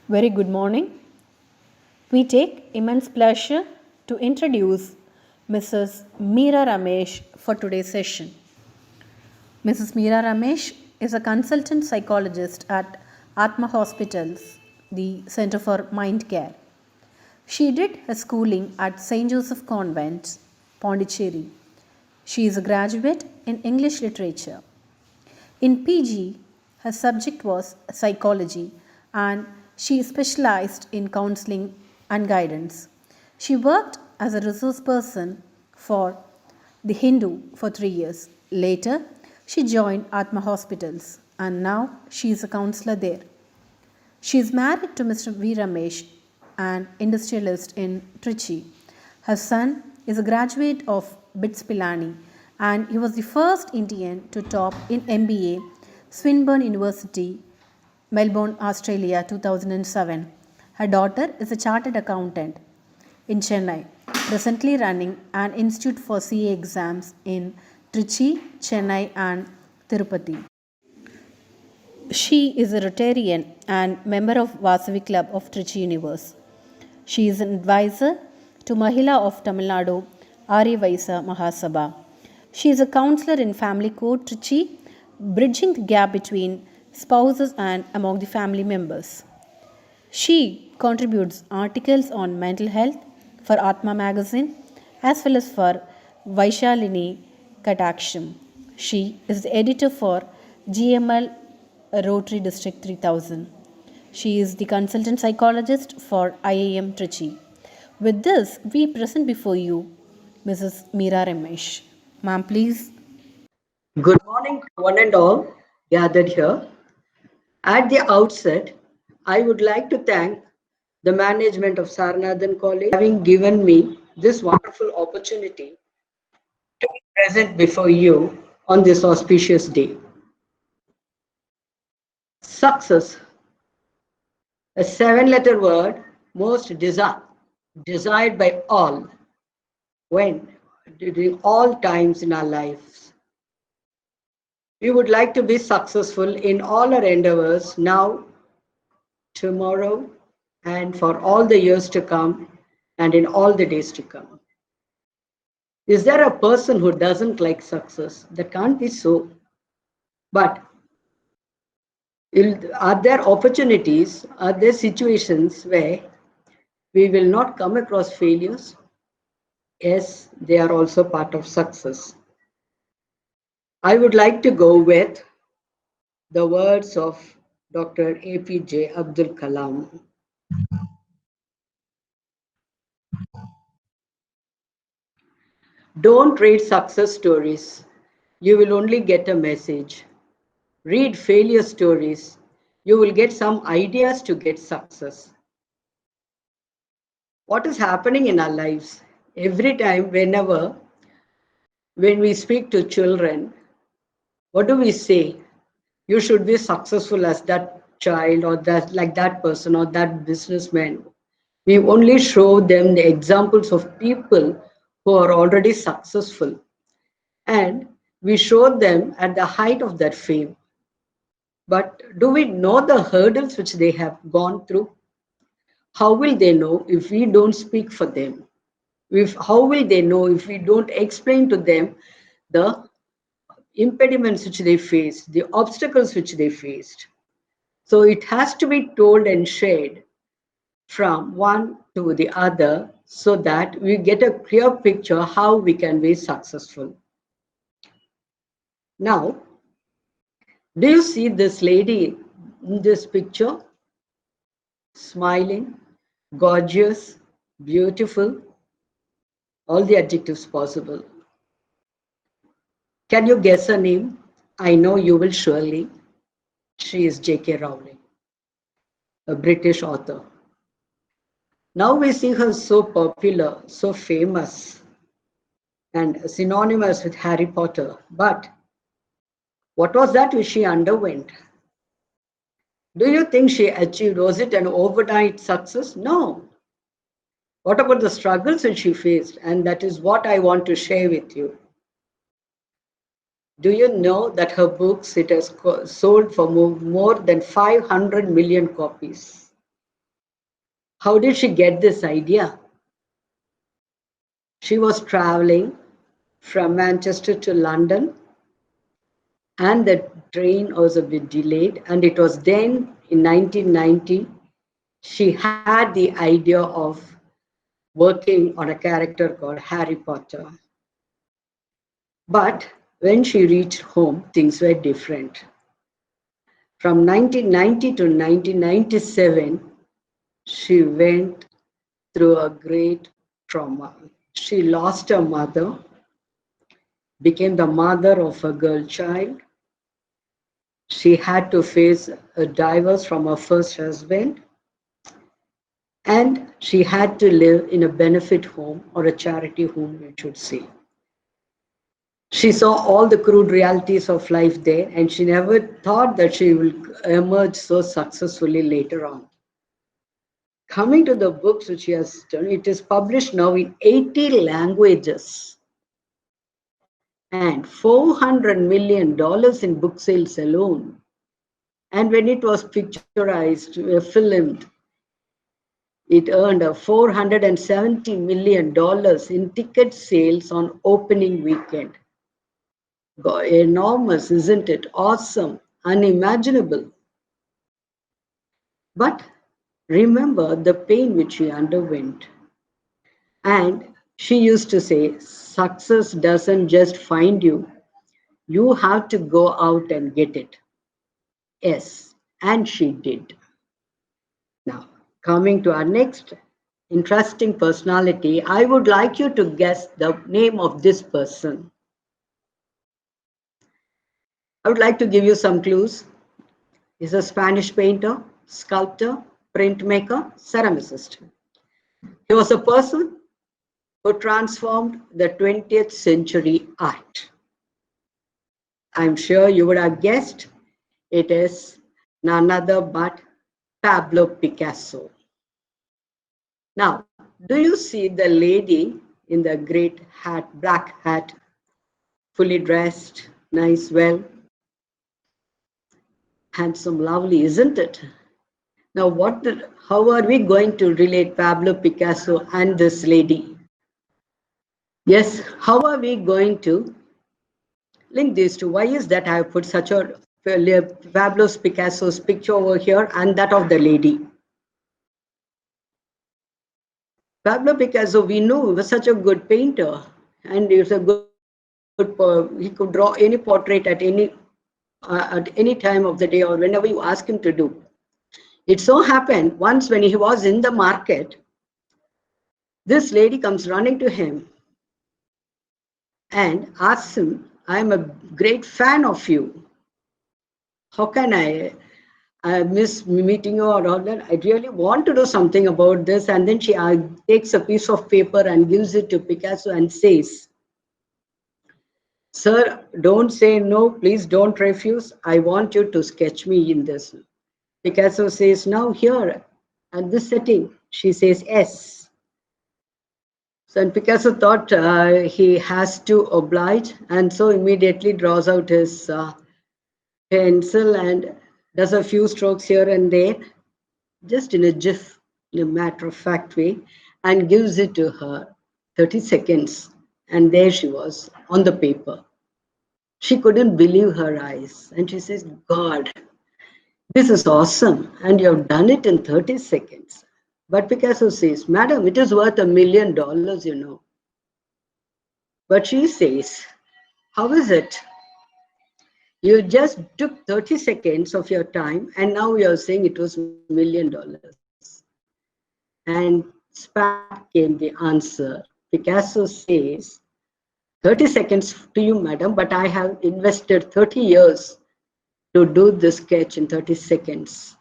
Very good morning. We take immense pleasure to introduce Mrs. Meera Ramesh for today's session. Mrs. Meera Ramesh is a consultant psychologist at Atma Hospitals, the Center for Mind Care. She did her schooling at St. Joseph Convent, Pondicherry. She is a graduate in English literature. In PG, her subject was psychology and she specialized in counseling and guidance. She worked as a resource person for the Hindu for 3 years. Later, she joined Atma Hospitals and now she is a counselor there. She is married to Mr. V. Ramesh, an industrialist in Trichy. Her son is a graduate of BITS Pilani and he was the first Indian to top in MBA, Swinburne University, Melbourne, Australia 2007. Her daughter is a chartered accountant in Chennai, presently running an institute for CA exams in Trichy, Chennai, and Tirupati. She is a Rotarian and member of Vasavi Club of Trichy Universe. She is an advisor to Mahila of Tamil Nadu, Arya Vaisa Mahasabha. She is a counselor in Family Court Trichy, bridging the gap between spouses and among the family members. She contributes articles on mental health for Atma magazine as well as for Vaishalini Kataksham. She is the editor for GML Rotary District 3000. She is the consultant psychologist for IIM Trichy. With this, we present before you Mrs. Meera Ramesh. Ma'am, please. Good morning to one and all gathered here. At the outset, I would like to thank the management of Saranathan College for having given me this wonderful opportunity to be present before you on this auspicious day. Success, a seven-letter word most desired by all, when, during all times in our lives. We would like to be successful in all our endeavors now, tomorrow, and for all the years to come, and in all the days to come. Is there a person who doesn't like success? That can't be so. But are there opportunities, are there situations where we will not come across failures? Yes, they are also part of success. I would like to go with the words of Dr. APJ Abdul Kalam. Don't read success stories. You will only get a message. Read failure stories. You will get some ideas to get success. What is happening in our lives? Every time, when we speak to children, what do we say? You should be successful as that child or that like that person or that businessman. We only show them the examples of people who are already successful, and we show them at the height of their fame. But do we know the hurdles which they have gone through? How will they know if we don't speak for them? How will they know if we don't explain to them the impediments which they faced, the obstacles which they faced? So it has to be told and shared from one to the other so that we get a clear picture how we can be successful. Now, do you see this lady in this picture? Smiling, gorgeous, beautiful, all the adjectives possible. Can you guess her name? I know you will surely. She is J.K. Rowling, a British author. Now we see her so popular, so famous, and synonymous with Harry Potter. But what was that which she underwent? Do you think she achieved? Was it an overnight success? No. What about the struggles that she faced? And that is what I want to share with you. Do you know that her books, it has sold for more than 500 million copies? How did she get this idea? She was traveling from Manchester to London, and the train was a bit delayed. And it was then in 1990 she had the idea of working on a character called Harry Potter. But when she reached home, things were different. From 1990 to 1997, she went through a great trauma. She lost her mother, became the mother of a girl child. She had to face a divorce from her first husband, and she had to live in a benefit home, or a charity home, we should say. She saw all the crude realities of life there, and she never thought that she will emerge so successfully later on. Coming to the books which she has done, it is published now in 80 languages and $400 million in book sales alone. And when it was picturized, filmed, it earned a $470 million in ticket sales on opening weekend. God, enormous, isn't it? Awesome, unimaginable. But remember the pain which she underwent. And she used to say, success doesn't just find you, you have to go out and get it. Yes, and she did. Now, coming to our next interesting personality, I would like you to guess the name of this person. I would like to give you some clues. He's a Spanish painter, sculptor, printmaker, ceramicist. He was a person who transformed the 20th century art. I'm sure you would have guessed it is none other but Pablo Picasso. Now, do you see the lady in the great hat, black hat, fully dressed, nice, well, handsome, lovely, isn't it? Now, how are we going to relate Pablo Picasso and this lady? Yes, how are we going to link these two? Why is that I have put such a Pablo Picasso's picture over here and that of the lady? Pablo Picasso, we know, was such a good painter, and he was a good he could draw any portrait at any time of the day or whenever you ask him to do. It so happened once when he was in the market, this lady comes running to him and asks him, I'm a great fan of you. How can I miss meeting you or all that? I really want to do something about this. And then she takes a piece of paper and gives it to Picasso and says, sir, don't say no, please don't refuse. I want you to sketch me in this. Picasso says, now here, at this setting. She says, yes. So and Picasso thought he has to oblige, and so immediately draws out his pencil and does a few strokes here and there, just in a jiff, in a matter-of-fact way, and gives it to her. 30 seconds, and there she was on the paper. She couldn't believe her eyes, and she says, God, this is awesome, and you have done it in 30 seconds. But Picasso says, madam, it is worth $1 million, you know. But she says, how is it? You just took 30 seconds of your time, and now you're saying it was $1 million. And spat came the answer. Picasso says, 30 seconds to you, madam, but I have invested 30 years to do this sketch in 30 seconds.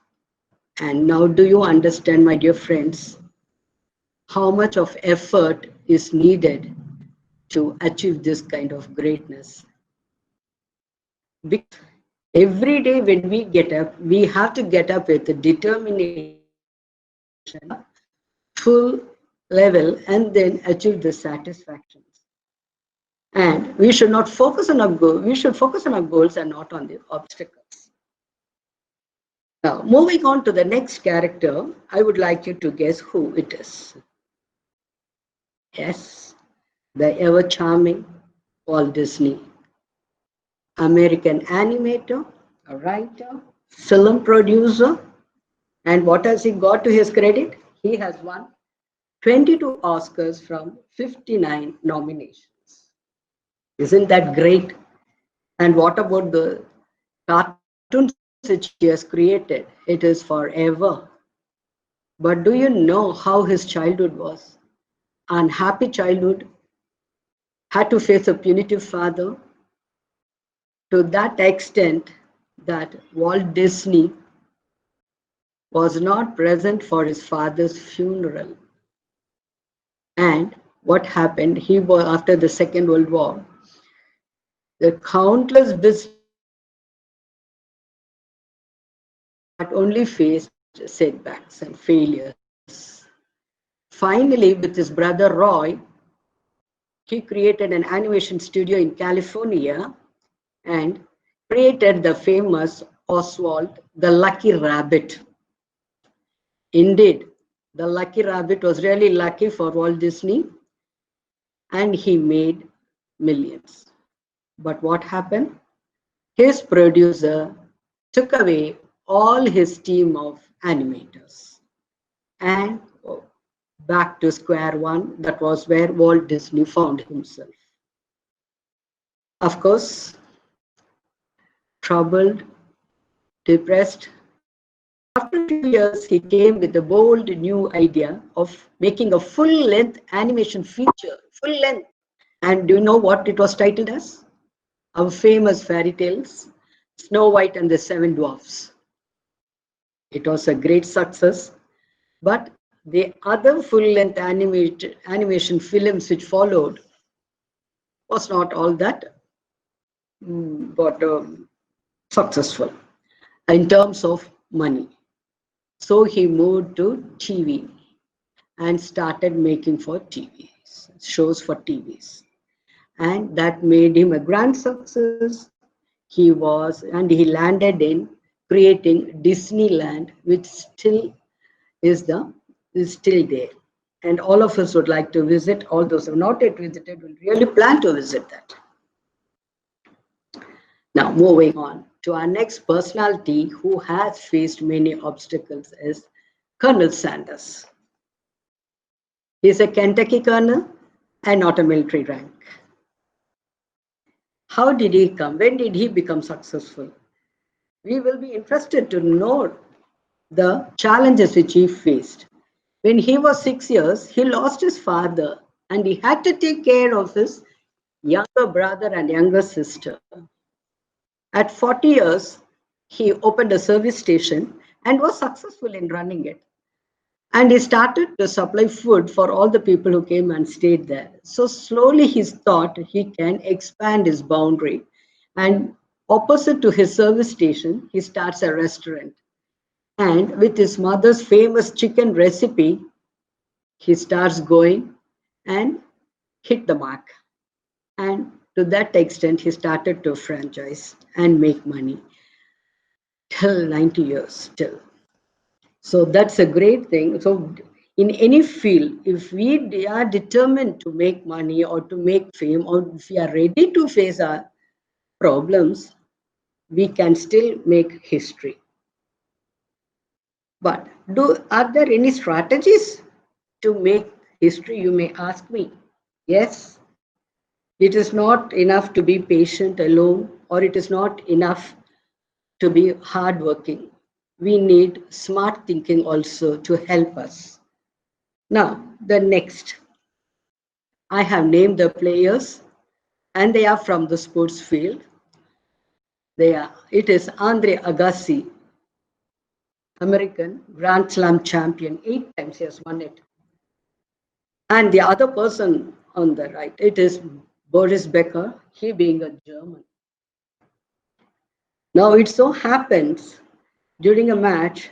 And now do you understand, my dear friends, how much of effort is needed to achieve this kind of greatness? Because every day when we get up, we have to get up with a determination, full level, and then achieve the satisfactions. And we should not focus on our goals. We should focus on our goals and not on the obstacles. Now, moving on to the next character, I would like you to guess who it is. Yes, the ever charming Walt Disney, American animator, a writer, film producer, and what has he got to his credit? He has won 22 Oscars from 59 nominations. Isn't that great? And what about the cartoons which he has created? It is forever. But do you know how his childhood was? Unhappy childhood, had to face a punitive father to that extent that Walt Disney was not present for his father's funeral. And what happened? He was after the Second World War. The countless but only faced setbacks and failures. Finally, with his brother Roy, he created an animation studio in California and created the famous Oswald the Lucky Rabbit. Indeed, the Lucky Rabbit was really lucky for Walt Disney and he made millions. But what happened? His producer took away all his team of animators and back to square one. That was where Walt Disney found himself. Of course, troubled, depressed. After a few years, he came with a bold new idea of making a full-length animation feature, full length. And do you know what it was titled as? Our famous fairy tales, Snow White and the Seven Dwarfs. It was a great success, but the other full-length animation films which followed was not all that but successful in terms of money. So he moved to TV and started making for TVs, shows for TVs. And that made him a grand success. And he landed in creating Disneyland, which is still there. And all of us would like to visit. All those who have not yet visited will really plan to visit that. Now, moving on to our next personality who has faced many obstacles is Colonel Sanders. He's a Kentucky colonel and not a military rank. How did he come? When did he become successful? We will be interested to know the challenges which he faced. When he was 6 years, he lost his father and he had to take care of his younger brother and younger sister. At 40 years, he opened a service station and was successful in running it. And he started to supply food for all the people who came and stayed there. So slowly he thought he can expand his boundary. And opposite to his service station, he starts a restaurant. And with his mother's famous chicken recipe, he starts going and hit the mark. And to that extent, he started to franchise and make money till 90 years, till. So that's a great thing. So in any field, if we are determined to make money or to make fame, or if we are ready to face our problems, we can still make history. But are there any strategies to make history, you may ask me? Yes. It is not enough to be patient alone, or it is not enough to be hardworking. We need smart thinking also to help us. Now, the next. I have named the players, and they are from the sports field. It is Andre Agassi, American Grand Slam champion. 8 times he has won it. And the other person on the right, it is Boris Becker, he being a German. Now it so happens during a match,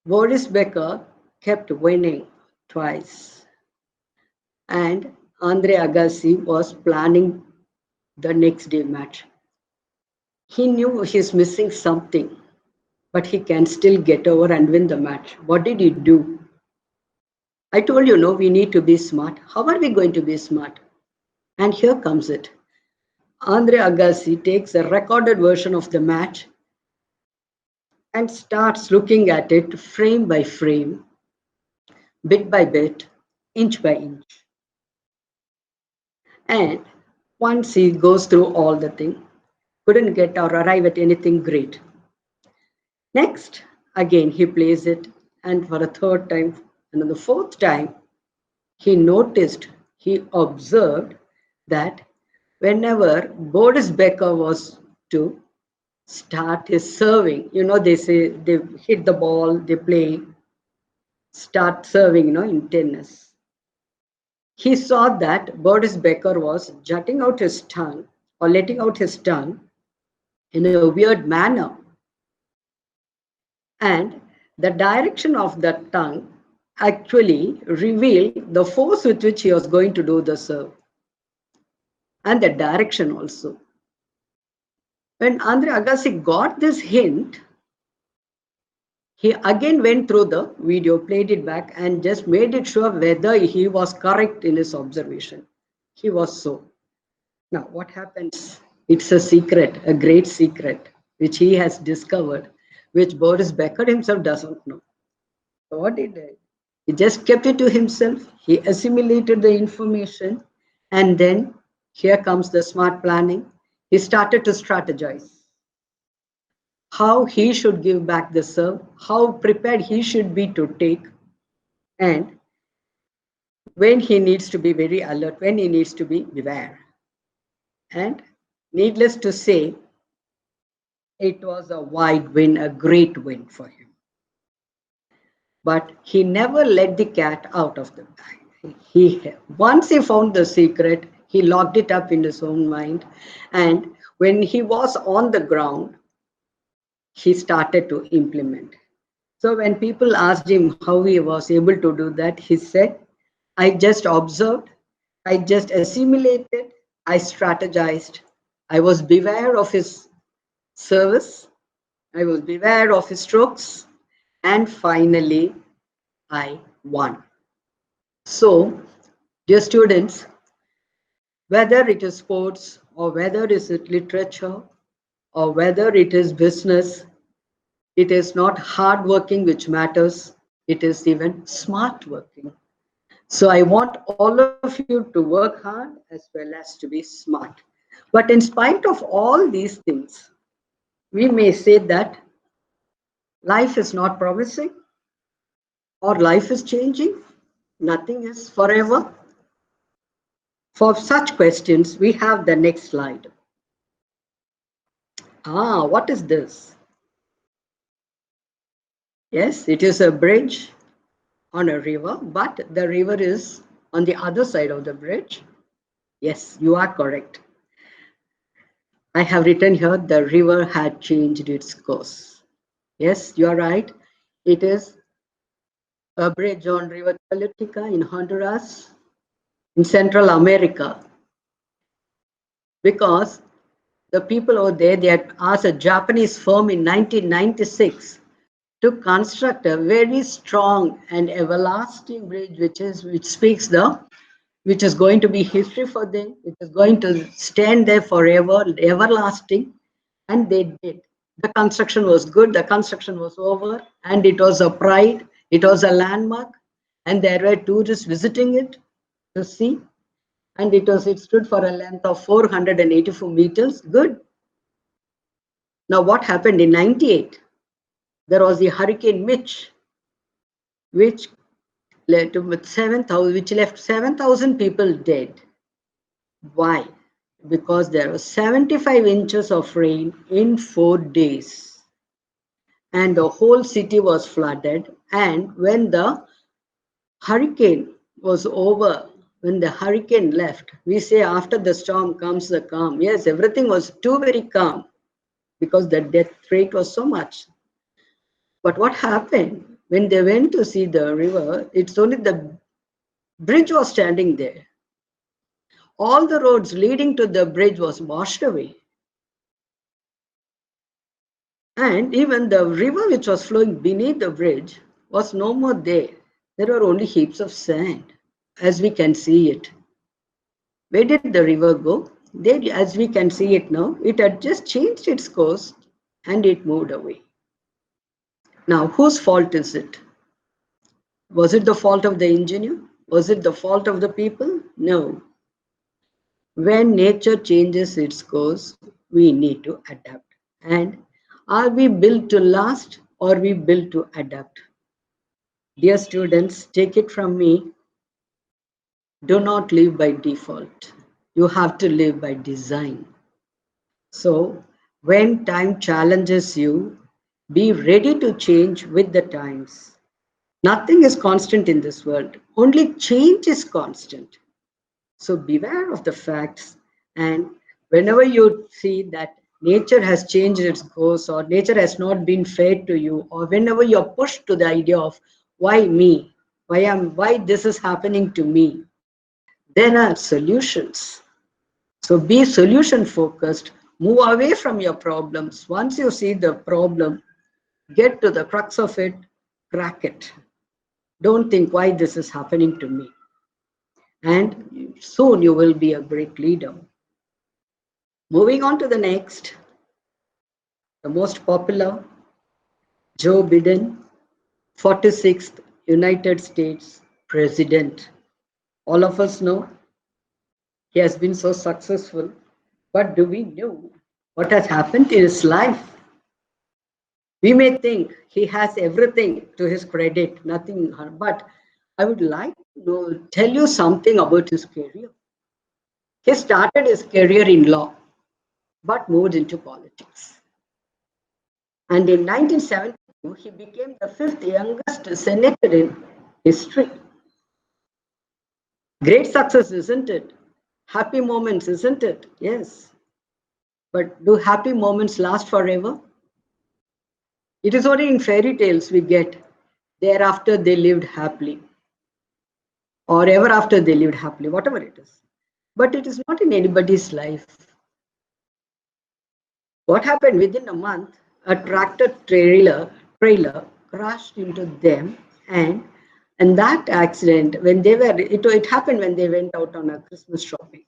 Boris Becker kept winning twice. And Andre Agassi was planning the next day match. He knew he's missing something. but he can still get over and win the match. What did he do? I told you, no, we need to be smart. How are we going to be smart? And here comes it. Andre Agassi takes a recorded version of the match and starts looking at it frame by frame, bit by bit, inch by inch. And once he goes through all the thing, couldn't get or arrive at anything great. Next, again, he plays it, and for a third time, and on the fourth time, he noticed, he observed that whenever Boris Becker was to start his serving, they say they hit the ball, they play, start serving, in tennis. He saw that Boris Becker was jutting out his tongue or letting out his tongue in a weird manner. And the direction of that tongue actually revealed the force with which he was going to do the serve. And the direction also. When Andre Agassi got this hint, he again went through the video, played it back, and just made it sure whether he was correct in his observation. He was so. Now, what happens? It's a secret, a great secret, which he has discovered, which Boris Becker himself doesn't know. So what he did, he just kept it to himself. He assimilated the information, and then here comes the smart planning. He started to strategize how he should give back the serve, how prepared he should be to take, and when he needs to be very alert, when he needs to be beware. And needless to say, it was a wide win, a great win for him. But he never let the cat out of the bag. Once he found the secret, he locked it up in his own mind. And when he was on the ground, he started to implement. So when people asked him how he was able to do that, he said, I just observed, I just assimilated, I strategized, I was beware of his service, I was beware of his strokes, and finally, I won. So, dear students, whether it is sports or whether it is literature or whether it is business, it is not hard working which matters, it is even smart working. So I want all of you to work hard as well as to be smart. But in spite of all these things, we may say that life is not promising or life is changing. Nothing is forever. For such questions, we have the next slide. What is this? Yes, it is a bridge on a river, but the river is on the other side of the bridge. Yes, you are correct. I have written here, the river had changed its course. Yes, you are right. It is a bridge on River Choluteca in Honduras, in Central America. Because the people over there, they had asked a Japanese firm in 1996 to construct a very strong and everlasting bridge, which is going to be history for them, which is going to stand there forever, everlasting. And they did. The construction was good, the construction was over, and it was a pride, it was a landmark, and there were tourists visiting it to see. And it stood for a length of 484 meters. Good. Now, what happened in 98? There was the Hurricane Mitch, which led to 7,000, which left 7,000 people dead. Why? Because there was 75 inches of rain in 4 days. And the whole city was flooded. And when the hurricane was over, when the hurricane left, we say after the storm comes the calm. Yes, everything was too very calm because the death rate was so much. But what happened when they went to see the river, it's only the bridge was standing there. All the roads leading to the bridge was washed away. And even the river which was flowing beneath the bridge was no more there. There were only heaps of sand, as we can see it. Where did the river go? There, as we can see it now, it had just changed its course and it moved away. Now, whose fault is it? Was it the fault of the engineer? Was it the fault of the people? No. When nature changes its course, we need to adapt. And are we built to last or are we built to adapt? Dear students, take it from me. Do not live by default. You have to live by design. So, when time challenges you, be ready to change with the times. Nothing is constant in this world, only change is constant. So, beware of the facts. And whenever you see that nature has changed its course or nature has not been fair to you, or whenever you're pushed to the idea of why me, why this is happening to me, there are solutions. So be solution focused, move away from your problems. Once you see the problem, get to the crux of it, crack it. Don't think why this is happening to me. And soon you will be a great leader. Moving on to the next, the most popular, Joe Biden, 46th United States President. All of us know he has been so successful, but do we know what has happened in his life? We may think he has everything to his credit, nothing, but I would like to tell you something about his career. He started his career in law, but moved into politics. And in 1972, he became the fifth youngest senator in history. Great success, isn't it? Happy moments, isn't it? Yes. But do happy moments last forever? It is only in fairy tales we get thereafter they lived happily, or ever after they lived happily, whatever it is. But it is not in anybody's life. What happened within a month? A trailer crashed into them, and that accident, when they were, it happened when they went out on a Christmas shopping.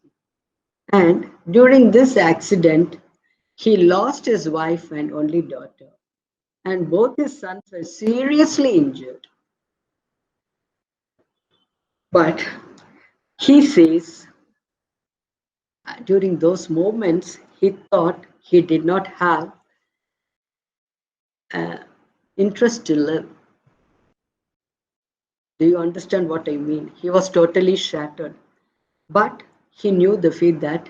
And during this accident, he lost his wife and only daughter, and both his sons were seriously injured. But he says during those moments, he thought he did not have interest to live. Do you understand what I mean? He was totally shattered. But he knew the fact that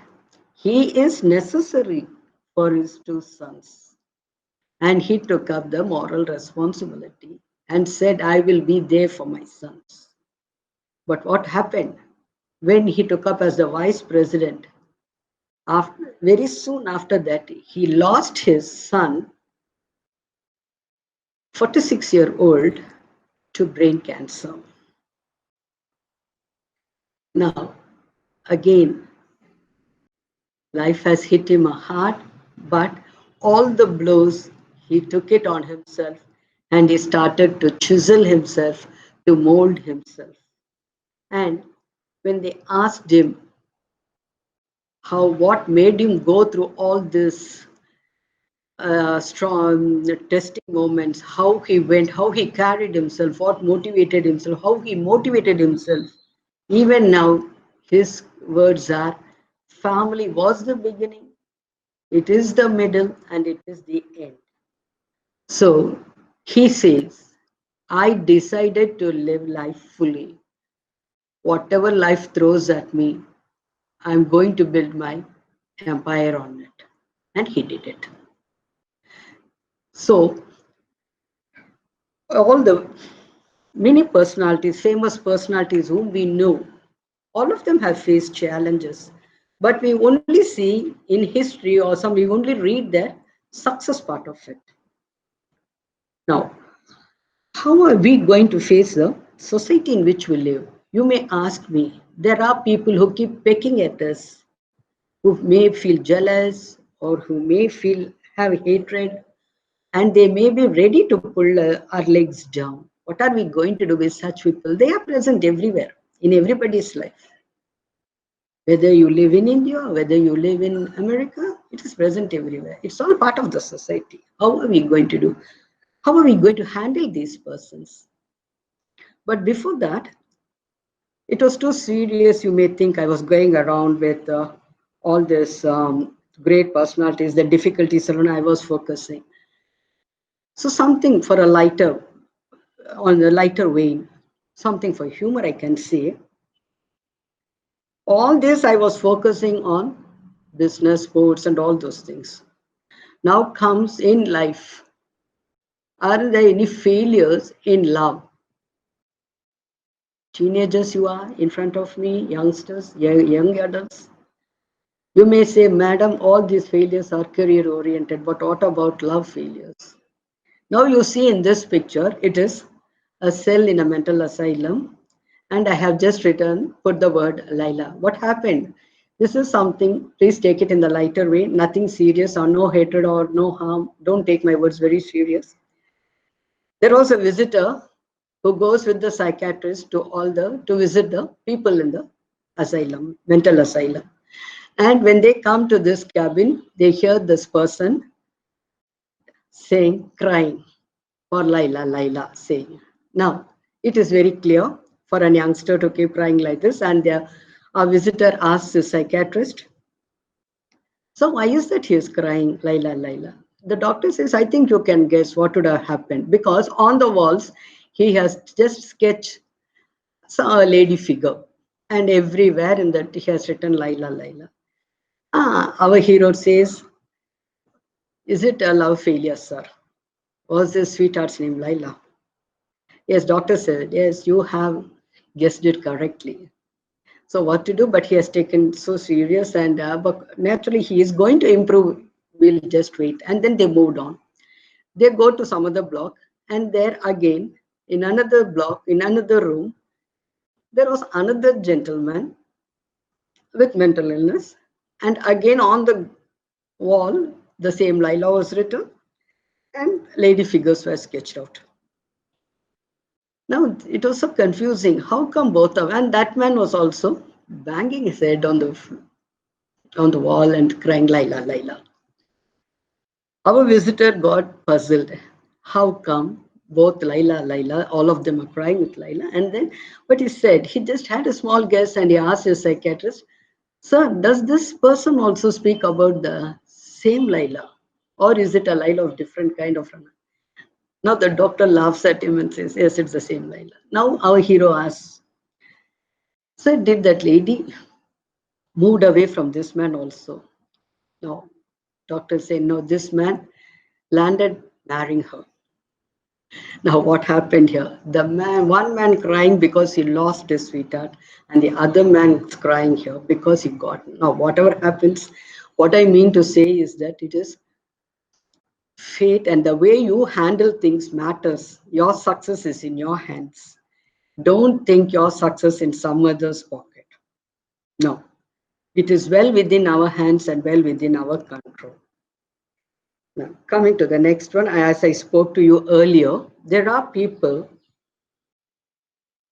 he is necessary for his two sons. And he took up the moral responsibility and said, I will be there for my sons. But what happened? When he took up as the vice president, very soon after that, he lost his son, 46-year-old, to brain cancer. Now, again, life has hit him hard, but all the blows, he took it on himself and he started to chisel himself, to mold himself. And when they asked him what made him go through all this strong testing moments, how he went, how he carried himself, what motivated himself, how he motivated himself. Even now, his words are, family was the beginning, it is the middle, and it is the end. So he says, I decided to live life fully. Whatever life throws at me, I'm going to build my empire on it. And he did it. So all the many personalities, famous personalities whom we know, all of them have faced challenges. But we only see in history, or we only read the success part of it. Now, how are we going to face the society in which we live? You may ask me. There are people who keep pecking at us, who may feel jealous or who may have hatred. and they may be ready to pull our legs down. What are we going to do with such people? They are present everywhere, in everybody's life. Whether you live in India or whether you live in America, it is present everywhere. It's all part of the society. How are we going to do? How are we going to handle these persons? But before that, it was too serious. You may think I was going around with all this great personalities, the difficulties around I was focusing. So something for a lighter, on a lighter vein, something for humor, I can say. All this I was focusing on business, sports, and all those things. Now comes in life. Are there any failures in love? Teenagers, you are in front of me, youngsters, young adults. You may say, Madam, all these failures are career oriented, but what about love failures? Now you see in this picture, it is a cell in a mental asylum, and I have just put the word Laila. What happened? This is something, please take it in the lighter way, nothing serious or no hatred or no harm. Don't take my words very serious. There was a visitor who goes with the psychiatrist to visit the people in the asylum, mental asylum. And when they come to this cabin, they hear this person saying, crying for Laila, Laila, saying. Now, it is very clear for a youngster to keep crying like this, and our visitor asks the psychiatrist, so why is that he is crying, Laila, Laila? The doctor says, I think you can guess what would have happened, because on the walls, he has just sketched a lady figure, and everywhere in that he has written Laila, Laila. Our hero says, is it a love failure, sir? Was this sweetheart's name Laila? Yes, doctor said, yes, you have guessed it correctly. So what to do? But he has taken so serious, and but naturally he is going to improve. We'll just wait. And then they moved on. They go to some other block, and there again, in another block, in another room, there was another gentleman with mental illness. And again on the wall, the same Laila was written, and lady figures were sketched out. Now it was so confusing. How come both of, and that man was also banging his head on the wall and crying Laila, Laila. Our visitor got puzzled. How come both Laila, Laila, all of them are crying with Laila? And then what he said, he just had a small guess, and he asked his psychiatrist, sir, does this person also speak about the same Laila? Or is it a Laila of different kind of Rana? Now the doctor laughs at him and says, yes, it's the same Laila. Now our hero asks, sir, did that lady moved away from this man also? No. Doctor said, no, this man landed marrying her. Now what happened here? One man crying because he lost his sweetheart, and the other man is crying here because he got. Now whatever happens, what I mean to say is that it is fate, and the way you handle things matters. Your success is in your hands. Don't think your success in some other's pocket. No, it is well within our hands and well within our control. Now, coming to the next one, as I spoke to you earlier, there are people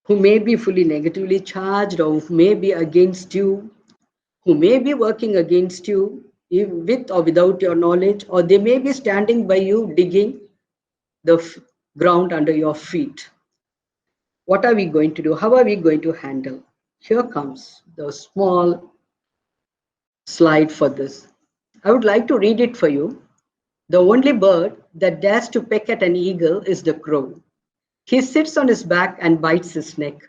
who may be fully negatively charged, or who may be against you, who may be working against you with or without your knowledge, or they may be standing by you digging the ground under your feet. What are we going to do? How are we going to handle? Here comes the small slide for this. I would like to read it for you. The only bird that dares to peck at an eagle is the crow. He sits on his back and bites his neck.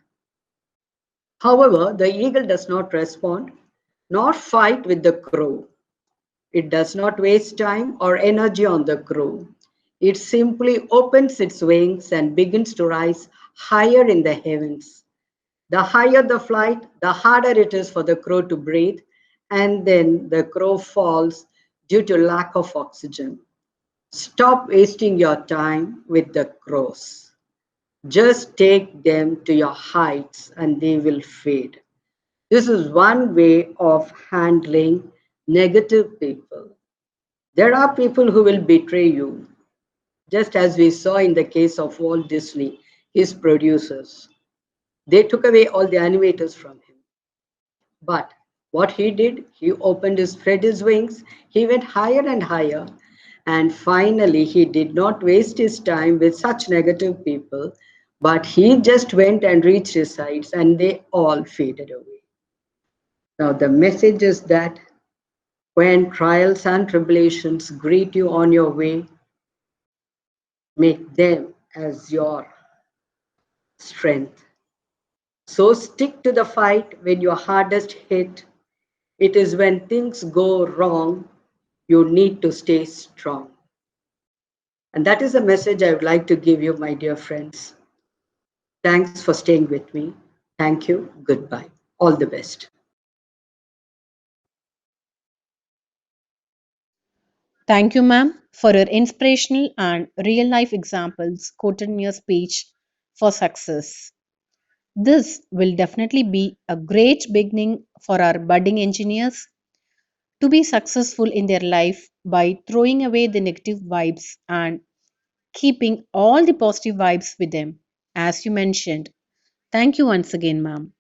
However, the eagle does not respond nor fight with the crow. It does not waste time or energy on the crow. It simply opens its wings and begins to rise higher in the heavens. The higher the flight, the harder it is for the crow to breathe, and then the crow falls due to lack of oxygen. Stop wasting your time with the crows. Just take them to your heights and they will fade. This is one way of handling negative people. There are people who will betray you. just as we saw in the case of Walt Disney, his producers. They took away all the animators from him. But what he did, he opened his, spread his wings, he went higher and higher, and finally he did not waste his time with such negative people, but he just went and reached his heights and they all faded away. Now, the message is that when trials and tribulations greet you on your way, make them as your strength. So stick to the fight when you're hardest hit. It is when things go wrong, you need to stay strong. And that is a message I would like to give you, my dear friends. Thanks for staying with me. Thank you. Goodbye. All the best. Thank you, ma'am, for your inspirational and real life examples quoted in your speech for success. This will definitely be a great beginning for our budding engineers to be successful in their life by throwing away the negative vibes and keeping all the positive vibes with them, as you mentioned. Thank you once again, ma'am.